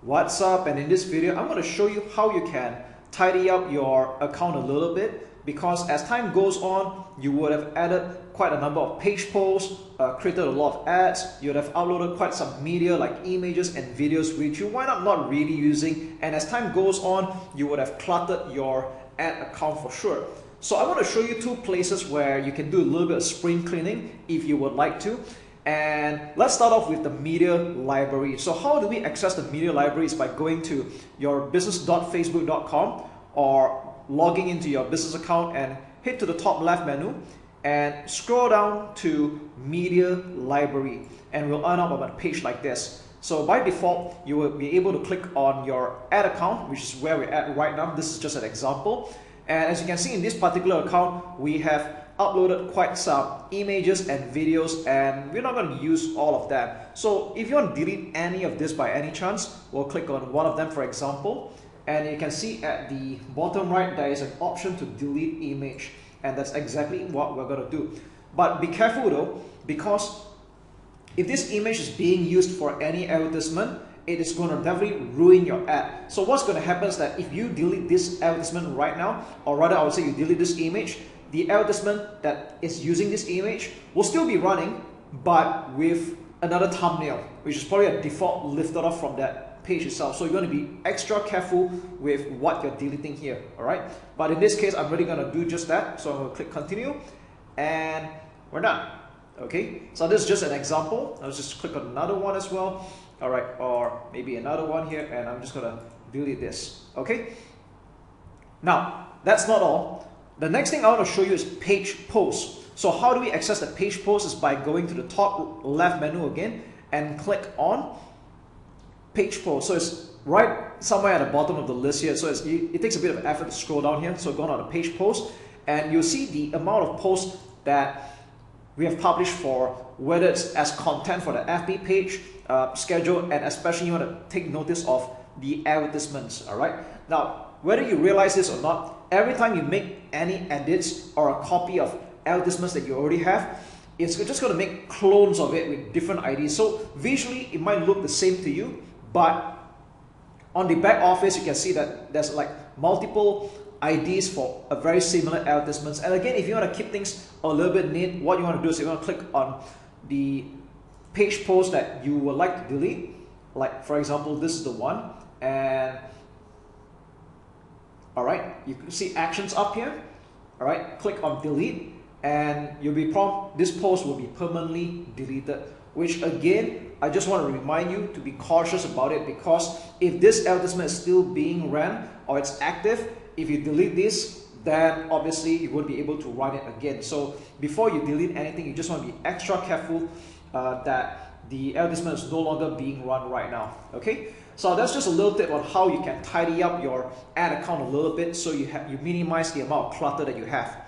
What's up? And in this video I'm going to show you how you can tidy up your account a little bit, because as time goes on you would have added quite a number of page posts, created a lot of ads, you would have uploaded quite some media like images and videos which you wind up not really using, and as time goes on you would have cluttered your ad account for sure. So I want to show you two places where you can do a little bit of spring cleaning if you would like to. And let's start off with the media library. So how do we access the media library? Is by going to your business.facebook.com or logging into your business account and hit to the top left menu and scroll down to media library, and we'll end up on a page like this. So by default you will be able to click on your ad account, which is where we're at right now. This is just an example, and as you can see in this particular account we have uploaded quite some images and videos, and we're not going to use all of them. So if you want to delete any of this by any chance, we'll click on one of them for example, and you can see at the bottom right there is an option to delete image, and that's exactly what we're going to do. But be careful though, because if this image is being used for any advertisement, it is going to definitely ruin your ad. So what's going to happen is that if you delete this advertisement right now, or rather I would say you delete this image, the advertisement that is using this image will still be running, but with another thumbnail, which is probably a default lifted off from that page itself. So you're going to be extra careful with what you're deleting here, alright? But in this case, I'm really going to do just that. So I'm going to click continue, and we're done. Okay, so this is just an example. I'll just click on another one as well. Alright, or maybe another one here, and I'm just going to delete this. Okay, now that's not all. The next thing I want to show you is page posts. So how do we access the page posts? Is by going to the top left menu again and click on page posts. So it's right somewhere at the bottom of the list here. So it takes a bit of effort to scroll down here. So go on to page posts, and you'll see the amount of posts that we have published for, whether it's as content for the FB page, schedule, and especially you want to take notice of the advertisements. All right. Now, whether you realize this or not, every time you make any edits or a copy of advertisements that you already have, it's just going to make clones of it with different IDs. So visually it might look the same to you, but on the back office you can see that there's like multiple IDs for a very similar advertisements. And again, if you want to keep things a little bit neat, what you want to do is you want to click on the page post that you would like to delete. Like for example, this is the one, and alright, you can see actions up here. Alright, click on delete, and you'll be prompted, this post will be permanently deleted. Which again, I just want to remind you to be cautious about it, because if this advertisement is still being ran or it's active, if you delete this, then obviously you won't be able to run it again. So before you delete anything, you just want to be extra careful that the advertisement is no longer being run right now. Okay, so that's just a little tip on how you can tidy up your ad account a little bit, so you minimize the amount of clutter that you have.